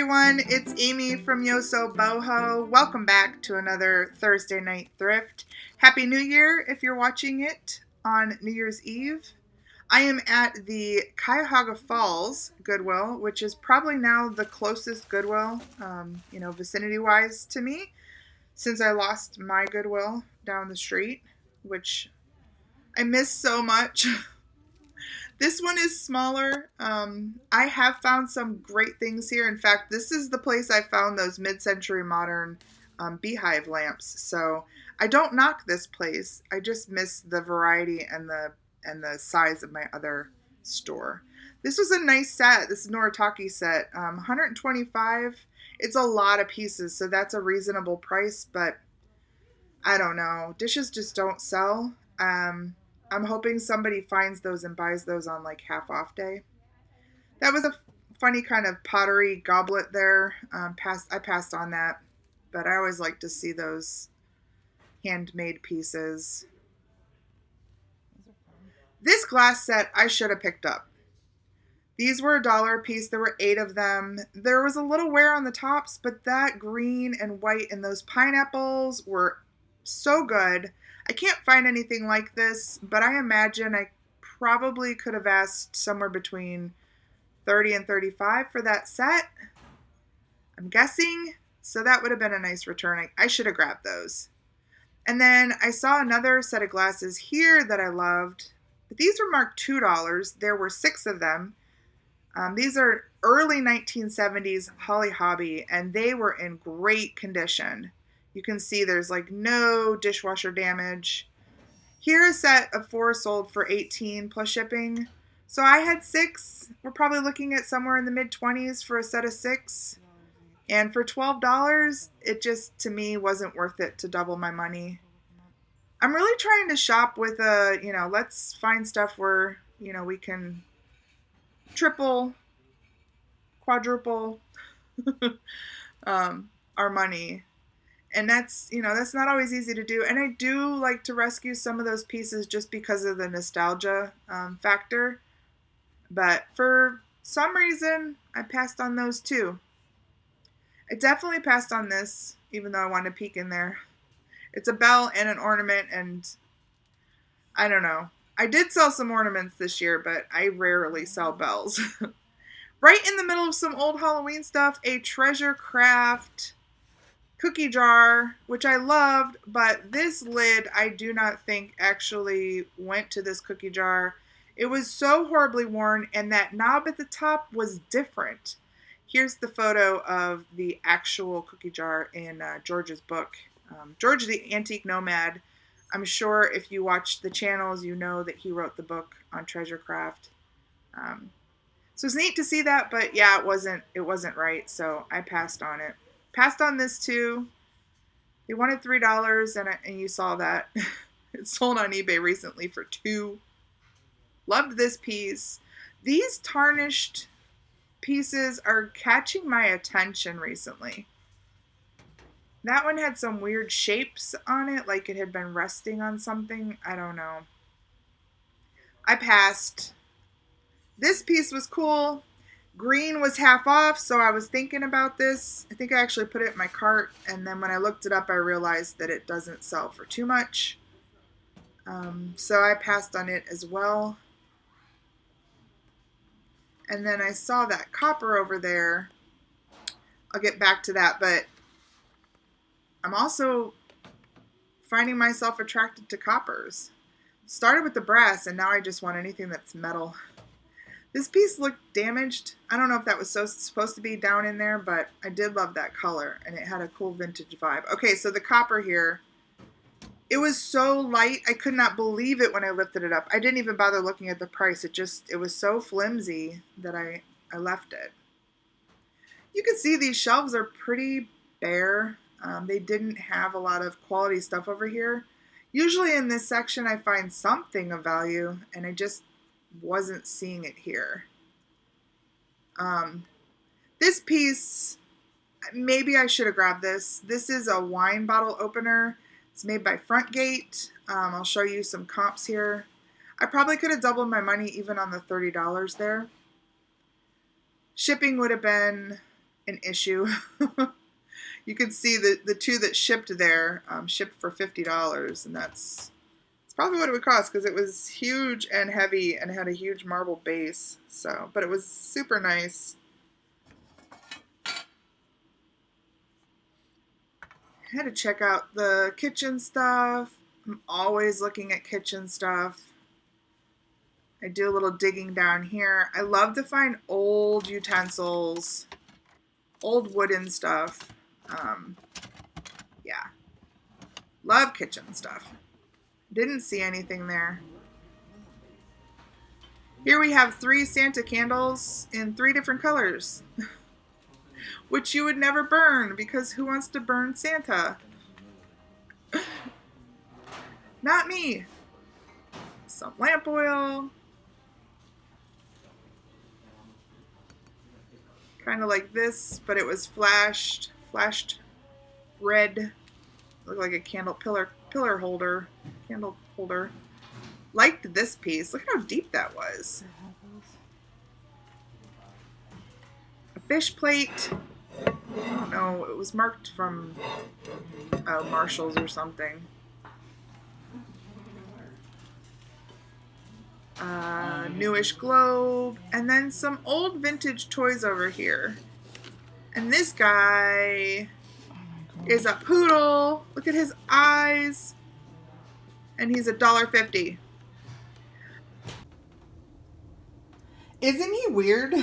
everyone, it's Amy from Yosoboho. Welcome back to another Thursday night thrift. Happy New Year if you're watching it on New Year's Eve. I am at the Cuyahoga Falls Goodwill, which is probably now the closest Goodwill, vicinity-wise to me, since I lost my Goodwill down the street, which I miss so much. This one is smaller. I have found some great things here. In fact, this is the place I found those mid-century modern beehive lamps. So I don't knock this place. I just miss the variety and the size of my other store. This was a nice set. This is Noritake set. 125. It's a lot of pieces, so that's a reasonable price, but I don't know. Dishes just don't sell. I'm hoping somebody finds those and buys those on like half off day. That was a funny kind of pottery goblet there. I passed on that, but I always like to see those handmade pieces. This glass set I should have picked up. These were $1 a piece. There were 8 of them. There was a little wear on the tops, but that green and white and those pineapples were so good. I can't find anything like this, but I imagine I probably could have asked somewhere between $30 and $35 for that set. I'm guessing. So that would have been a nice return. I should have grabbed those. And then I saw another set of glasses here that I loved. But these were marked $2. There were 6 of them. These are early 1970s Holly Hobby, and they were in great condition. You can see there's like no dishwasher damage. Here a set of 4 sold for $18 plus shipping. So I had 6. We're probably looking at somewhere in the mid-20s for a set of 6. And for $12, it just, to me, wasn't worth it to double my money. I'm really trying to shop with let's find stuff where, we can triple, quadruple our money. And that's not always easy to do. And I do like to rescue some of those pieces just because of the nostalgia factor. But for some reason, I passed on those too. I definitely passed on this, even though I wanted to peek in there. It's a bell and an ornament, and I don't know. I did sell some ornaments this year, but I rarely sell bells. Right in the middle of some old Halloween stuff, a treasure craft cookie jar, which I loved, but this lid I do not think actually went to this cookie jar. It was so horribly worn, and that knob at the top was different. Here's the photo of the actual cookie jar in George's book. George the Antique Nomad. I'm sure if you watch the channels, you know that he wrote the book on treasure craft. So it's neat to see that, but yeah, it wasn't right, so I passed on it. Passed on this too. They wanted $3, and you saw that. It sold on eBay recently for $2. Loved this piece. These tarnished pieces are catching my attention recently. That one had some weird shapes on it, like it had been resting on something. I don't know. I passed. This piece was cool. Green was half off, so I was thinking about this. I think I actually put it in my cart, and then when I looked it up, I realized that it doesn't sell for too much. So I passed on it as well. And then I saw that copper over there. I'll get back to that, but I'm also finding myself attracted to coppers. Started with the brass, and now I just want anything that's metal. This piece looked damaged. I don't know if that was supposed to be down in there, but I did love that color, and it had a cool vintage vibe. Okay, so the copper here, it was so light, I could not believe it when I lifted it up. I didn't even bother looking at the price. It was so flimsy that I left it. You can see these shelves are pretty bare. They didn't have a lot of quality stuff over here. Usually in this section, I find something of value, and I just wasn't seeing it here. This piece, maybe I should have grabbed this. This is a wine bottle opener. It's made by Frontgate. I'll show you some comps here. I probably could have doubled my money even on the $30 there. Shipping would have been an issue. You can see the two that shipped there shipped for $50, and that's probably what it would cost because it was huge and heavy and had a huge marble base. So, but it was super nice. I had to check out the kitchen stuff. I'm always looking at kitchen stuff. I do a little digging down here. I love to find old utensils, old wooden stuff. Yeah. Love kitchen stuff. Didn't see anything there. Here we have 3 Santa candles in 3 different colors, which you would never burn because who wants to burn Santa? Not me. Some lamp oil. Kind of like this, but it was flashed red. Looked like a candle pillar holder, candle holder. Liked this piece. Look how deep that was. A fish plate. I don't know. It was marked from Marshall's or something. Newish globe, and then some old vintage toys over here. And this guy is a poodle. Look at his eyes. And he's $1.50. Isn't he weird?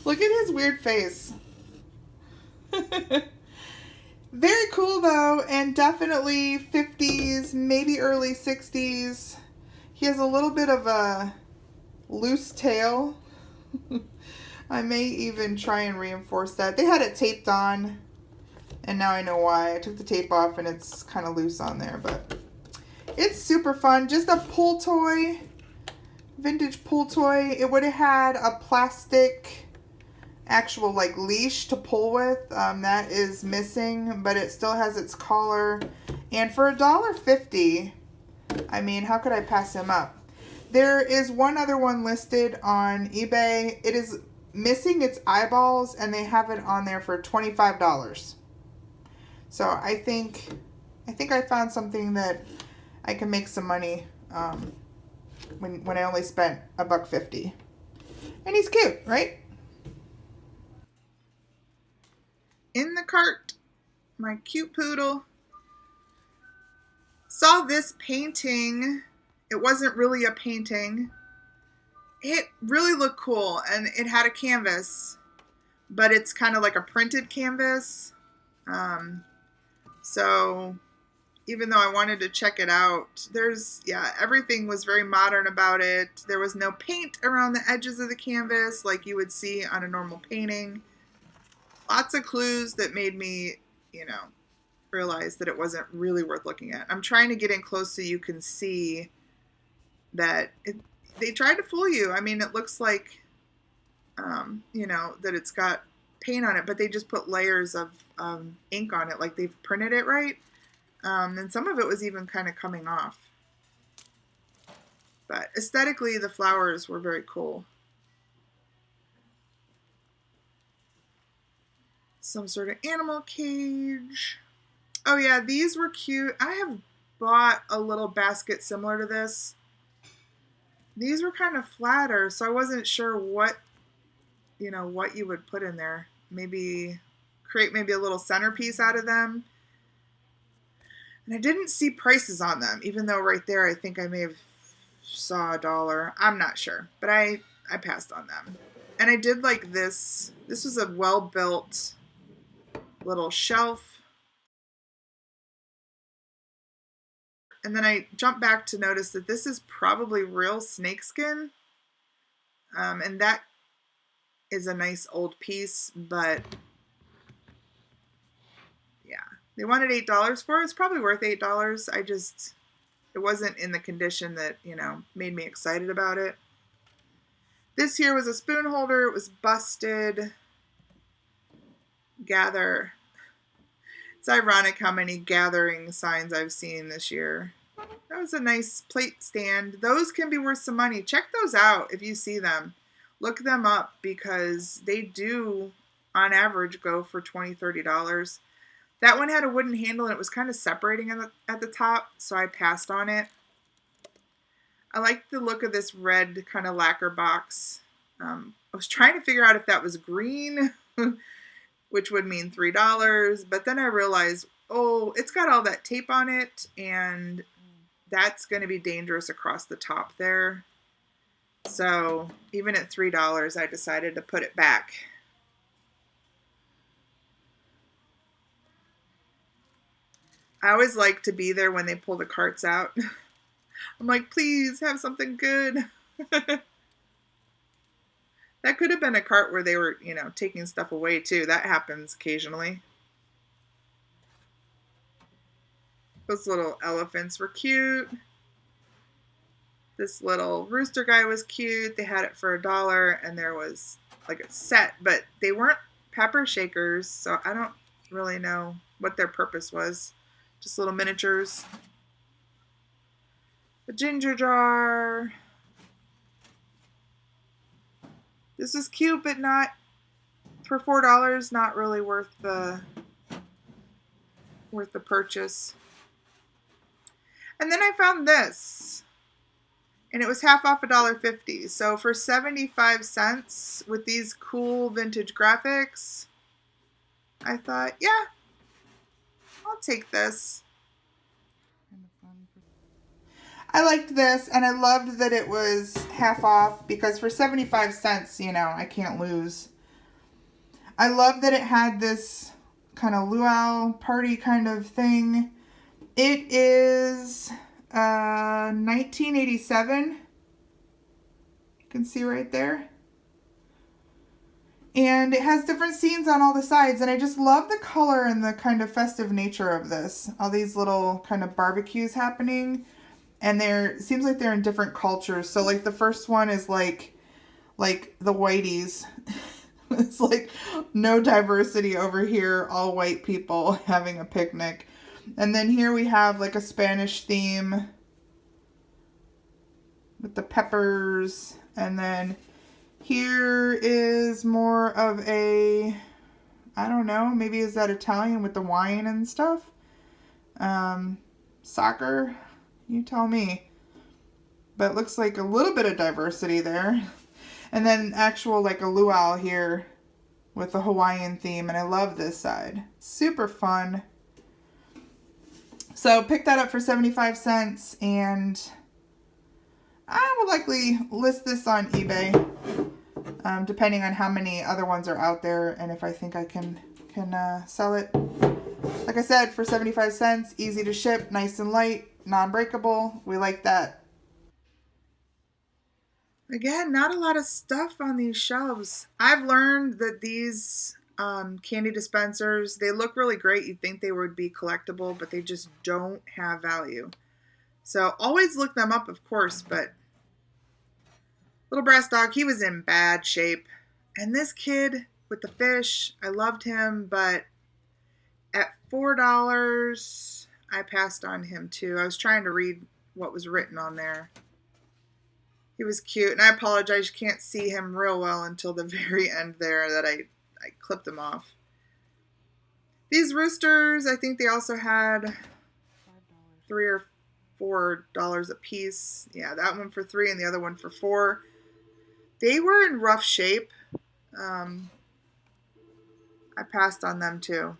Look at his weird face. Very cool though, and definitely 50s, maybe early 60s. He has a little bit of a loose tail. I may even try and reinforce that. They had it taped on, and now I know why. I took the tape off and it's kind of loose on there, but it's super fun. Just a pull toy, vintage pull toy. It would have had a plastic actual like leash to pull with. That is missing, but it still has its collar. And for $1.50, I mean, how could I pass him up? There is one other one listed on eBay. It is missing its eyeballs, and they have it on there for $25. So I think I found something that I can make some money when I only spent $1.50. And he's cute, right? In the cart, my cute poodle. Saw this painting. It wasn't really a painting. It really looked cool, and it had a canvas, but it's kind of like a printed canvas. So even though I wanted to check it out, everything was very modern about it. There was no paint around the edges of the canvas like you would see on a normal painting. Lots of clues that made me, realize that it wasn't really worth looking at. I'm trying to get in close so you can see that they tried to fool you. I mean, it looks like, that it's got paint on it, but they just put layers of ink on it, like they've printed it right. And some of it was even kind of coming off. But aesthetically, the flowers were very cool. Some sort of animal cage. Oh yeah, these were cute. I have bought a little basket similar to this. These were kind of flatter, so I wasn't sure what you would put in there. Maybe create maybe a little centerpiece out of them. And I didn't see prices on them, even though right there I think I may have saw $1. I'm not sure, but I passed on them. And I did like this. This was a well-built little shelf. And then I jumped back to notice that this is probably real snakeskin. And that is a nice old piece, but yeah. They wanted $8 for it. It's probably worth $8. It wasn't in the condition that, made me excited about it. This here was a spoon holder. It was busted. Gather. It's ironic how many gathering signs I've seen this year. That was a nice plate stand. Those can be worth some money. Check those out if you see them. Look them up because they do, on average, go for $20-$30. That one had a wooden handle and it was kind of separating at the top, so I passed on it. I like the look of this red kind of lacquer box. I was trying to figure out if that was green, which would mean $3, but then I realized, oh, it's got all that tape on it, and that's going to be dangerous across the top there. So even at $3, I decided to put it back. I always like to be there when they pull the carts out. I'm like, please have something good. That could have been a cart where they were, taking stuff away too. That happens occasionally. Those little elephants were cute. This little rooster guy was cute. They had it for $1, and there was like a set, but they weren't pepper shakers, so I don't really know what their purpose was. Just little miniatures. A ginger jar. This is cute, but not for $4. Not really worth the purchase. And then I found this, and it was half off $1.50. So for 75 cents with these cool vintage graphics, I thought, yeah, I'll take this. I liked this, and I loved that it was half off because for 75 cents, I can't lose. I love that it had this kind of luau party kind of thing. It is 1987. You can see right there. And it has different scenes on all the sides, and I just love the color and the kind of festive nature of this. All these little kind of barbecues happening. And seems like they're in different cultures. So like the first one is like the whiteys. It's like no diversity over here, all white people having a picnic. And then here we have like a Spanish theme with the peppers. And then here is more of a, I don't know, maybe is that Italian with the wine and stuff? Soccer. You tell me. But it looks like a little bit of diversity there. And then actual like a luau here with the Hawaiian theme. And I love this side. Super fun. So pick that up for 75 cents. And I will likely list this on eBay. Depending on how many other ones are out there. And if I think I can sell it. Like I said, for 75 cents. Easy to ship. Nice and light. Non-breakable. We like that. Again, not a lot of stuff on these shelves. I've learned that these candy dispensers, they look really great. You'd think they would be collectible, but they just don't have value. So always look them up, of course, but little brass dog, he was in bad shape. And this kid with the fish, I loved him, but at $4, I passed on him too. I was trying to read what was written on there. He was cute, and I apologize, you can't see him real well until the very end there that I clipped him off. These roosters, I think they also had $3 or $4 a piece. Yeah, that one for $3 and the other one for $4. They were in rough shape. I passed on them too.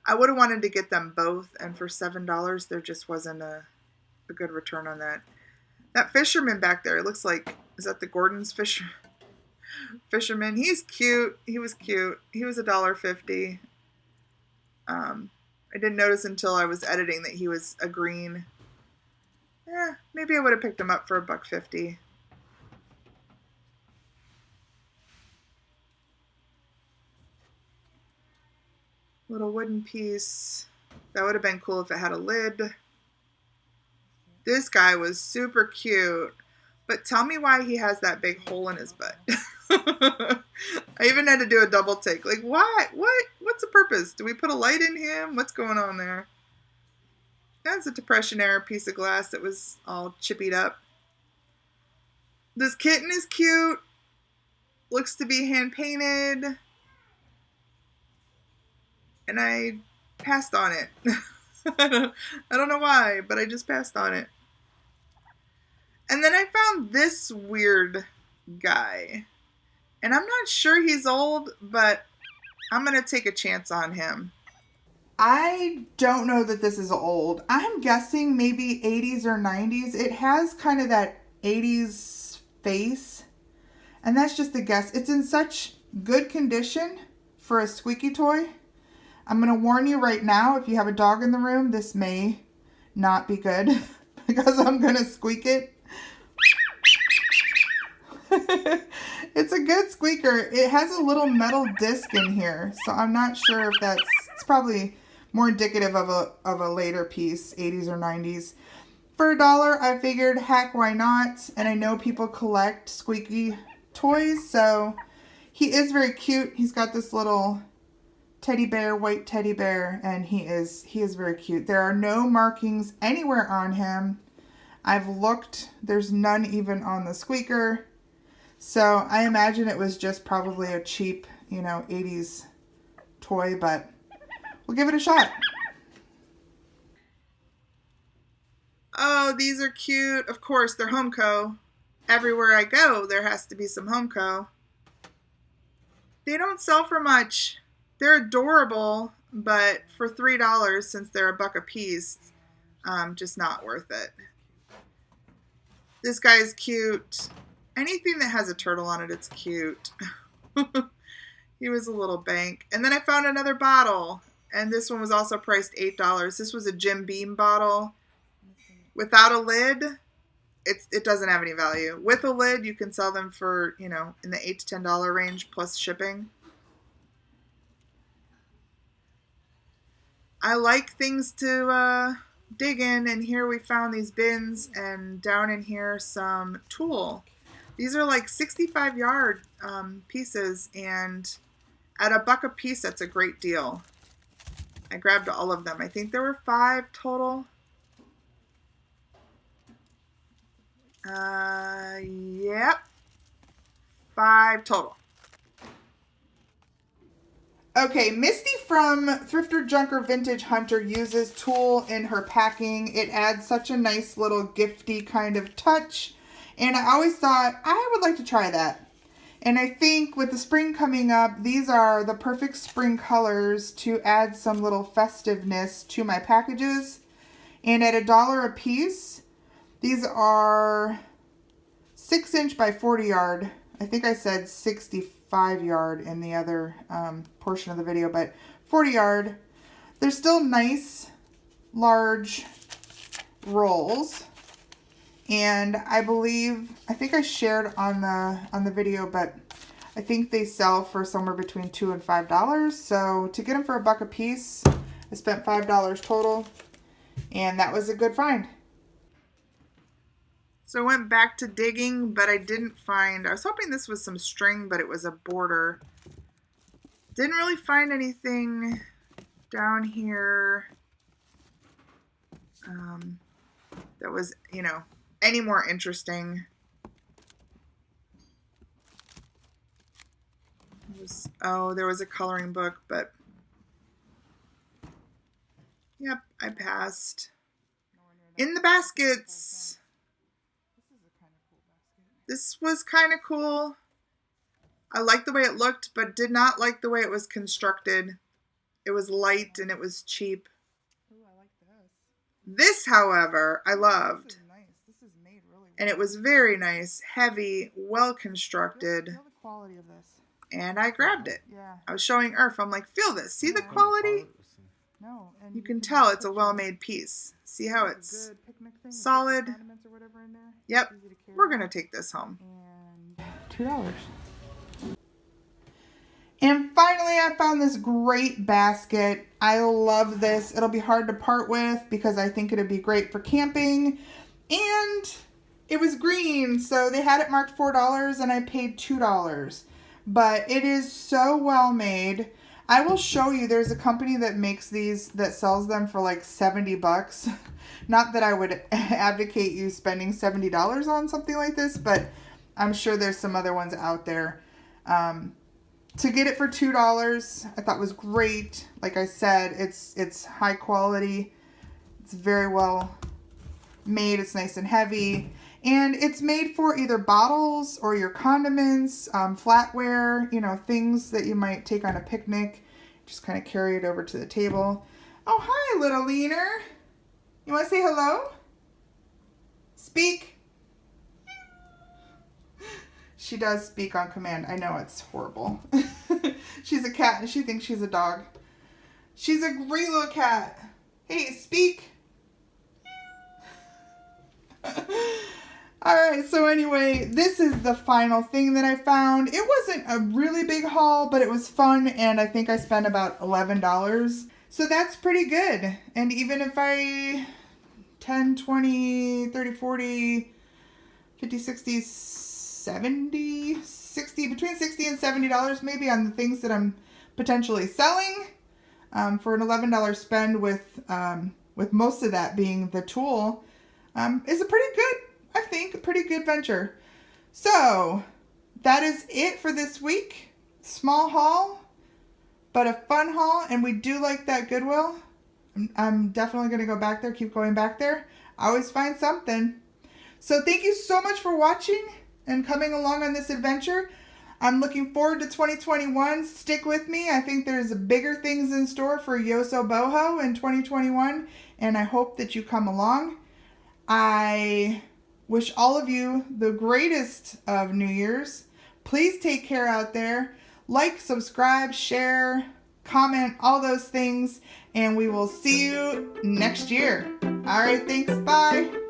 I would have wanted to get them both, and for $7, there just wasn't a good return on that. That fisherman back there, it looks like, is that the Gordon's fisherman? He's cute. He was cute. He was $1.50. I didn't notice until I was editing that he was a green. Yeah, maybe I would have picked him up for $1.50. Little wooden piece. That would have been cool if it had a lid. This guy was super cute. But tell me why he has that big hole in his butt. I even had to do a double take. Like, what? What's the purpose? Do we put a light in him? What's going on there? That's a Depression era piece of glass that was all chippied up. This kitten is cute. looks to be hand painted. And I passed on it. I don't know why, but I just passed on it. And then I found this weird guy. And I'm not sure he's old, but I'm going to take a chance on him. I don't know that this is old. I'm guessing maybe 80s or 90s. It has kind of that 80s face. And that's just a guess. It's in such good condition for a squeaky toy. I'm going to warn you right now, if you have a dog in the room, this may not be good because I'm going to squeak it. It's a good squeaker. It has a little metal disc in here, so I'm not sure if it's probably more indicative of a later piece, 80s or 90s. For $1, I figured, heck, why not? And I know people collect squeaky toys, so he is very cute. He's got this little teddy bear, white teddy bear, and he is very cute. There are no markings anywhere on him. I've looked, there's none even on the squeaker. So I imagine it was just probably a cheap, 80s toy, but we'll give it a shot. Oh, these are cute. Of course, they're Homeco. Everywhere I go, there has to be some Homeco. They don't sell for much. They're adorable, but for $3, since they're $1 a piece, just not worth it. This guy is cute. Anything that has a turtle on it, it's cute. He was a little bank. And then I found another bottle, and this one was also priced $8. This was a Jim Beam bottle. Without a lid, it doesn't have any value. With a lid, you can sell them for, in the $8 to $10 range plus shipping. I like things to dig in, and here we found these bins, and down in here some Tulle. These are like 65-yard pieces, and at $1 a piece, that's a great deal. I grabbed all of them. I think there were 5 total. Yep. 5 total. Okay, Misty from Thrifter Junker Vintage Hunter uses Tulle in her packing. It adds such a nice little gifty kind of touch. And I always thought I would like to try that. And I think with the spring coming up, these are the perfect spring colors to add some little festiveness to my packages. And at $1 a piece, these are 6" by 40 yard. I think I said 65 yard in the other portion of the video, but 40 yard. They're still nice, large rolls. And I think I shared on the video, but I think they sell for somewhere between $2 and $5. So to get them for $1 a piece, I spent $5 total, and that was a good find. So I went back to digging, but I didn't find, I was hoping this was some string, but it was a border. Didn't really find anything down here that was, any more interesting. There was a coloring book, but yep, I passed. In the baskets. This was kind of cool. I liked the way it looked, but did not like the way it was constructed. It was light and it was cheap. Ooh, I like this. This, however, I loved. This is nice. This is made really well. And it was very nice, heavy, well constructed. Feel the quality of this. And I grabbed it. Yeah. I was showing Irf. I'm like, feel this. See the quality? No. And you can tell it's a well-made piece. See how it's solid? Yep. We're going to take this home. And $2. And finally, I found this great basket. I love this. It'll be hard to part with because I think it'd be great for camping. And it was green, so they had it marked $4 and I paid $2. But it is so well made. I will show you, there's a company that makes these, that sells them for like $70. Not that I would advocate you spending $70 on something like this, but I'm sure there's some other ones out there. To get it for $2, I thought was great. Like I said, it's high quality. It's very well made. It's nice and heavy. And it's made for either bottles or your condiments, flatware, you know, things that you might take on a picnic. Just kind of carry it over to the table. Oh, hi, little Leaner. You want to say hello? Speak. She does speak on command. I know it's horrible. She's a cat and she thinks she's a dog. She's a great little cat. Hey, speak. Alright, so anyway, this is the final thing that I found. It wasn't a really big haul, but it was fun, and I think I spent about $11. So that's pretty good. And even if I 10, 20, 30, 40, 50, 60, 70, 60, between $60 and $70 maybe on the things that I'm potentially selling, for an $11 spend with most of that being the Tulle, is a pretty good, I think, a pretty good venture. So that is it for this week. Small haul, but a fun haul, and we do like that Goodwill. I'm definitely going to go back there, keep going back there. I always find something. So thank you so much for watching and coming along on this adventure. I'm looking forward to 2021. Stick with me. I think there's bigger things in store for Yosoboho in 2021, and I hope that you come along. I wish all of you the greatest of New Year's. Please take care out there. Like, subscribe, share, comment, all those things, and we will see you next year. All right, thanks. Bye.